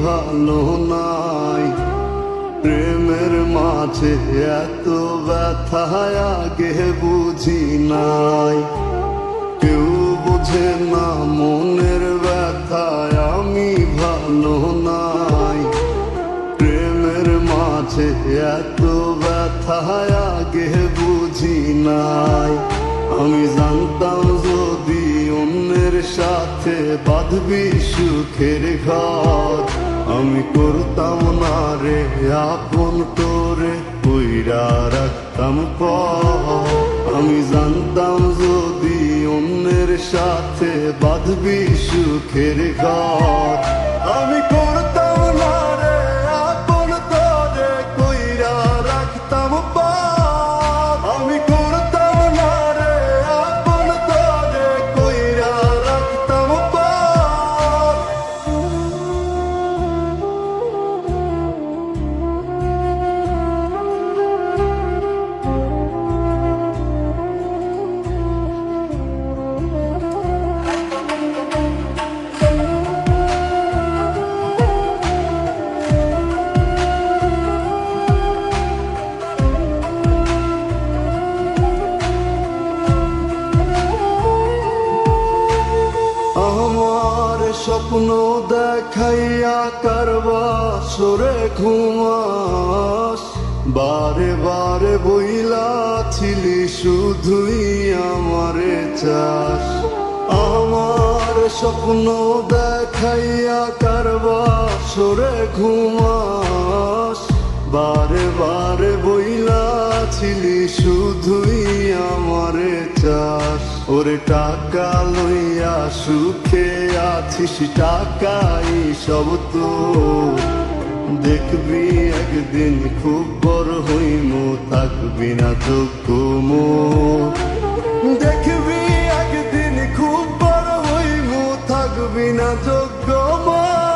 ভালো নাই। প্রেমের মাঝে এত ব্যথা আগে বুঝি নাই। কেউ বোঝে না মনের ব্যথায় আমি ভালো নাই। প্রেমের মাঝে এত ব্যথা আগে বুঝি নাই। আমি জানতাম যদি অন্যের সাথে বাঁধবি সুখের ঘর, আমি করতাম না রে আপন তোরে কইরা রাখতাম পর। আমি জানতাম যদি অন্যের সাথে বাঁধবি সুখের ঘর, আমি করতাম না রে আপন তোরে কইরা রাখতাম পর। আমি করতাম না রে আপন তোরে কইরা রাখতাম পর। আমার স্বপ্ন দেখাইয়া কারবা সরে ঘুমাস, বারে বারে বইলাছিলি শুধুই আমারে চাস। আমার স্বপ্ন দেখাইয়া কারবা সরে ঘুমাস, বারে বারে বইলাছিলি শুধুই আমারে চাস। ওরে টাকা লইয়া সুখে আছিস, টাকাই সব তো দেখবি একদিন খুব বড় হইমু, থাকবি না যোগ্য মোর। দেখবি একদিন খুব বড় হইমু, থাকবি না যোগ্য মোর।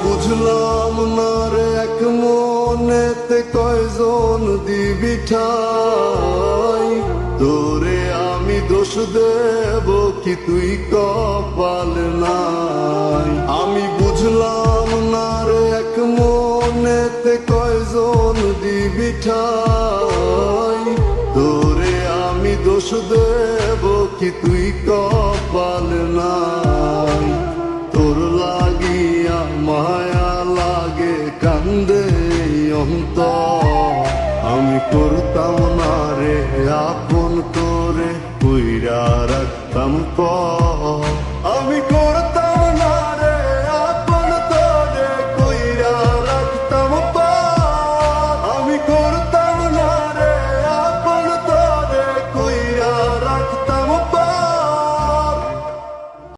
বুঝলাম না রে এক মনেতে কয়জন দিবি ঠাই, তোরে আমি দোষ দেব কি তুই কপাল নাই। আমি বুঝলাম না রে এক মনেতে কয়জন দিবি ঠাই, তোরে আমি দোষ দেব কি তুই কপাল নাই। তোর লাগিয়া মায়া লাগে কান্দে অন্তর, আমি করতাম না রে আপন তোরে কইরা রাখতাম পর।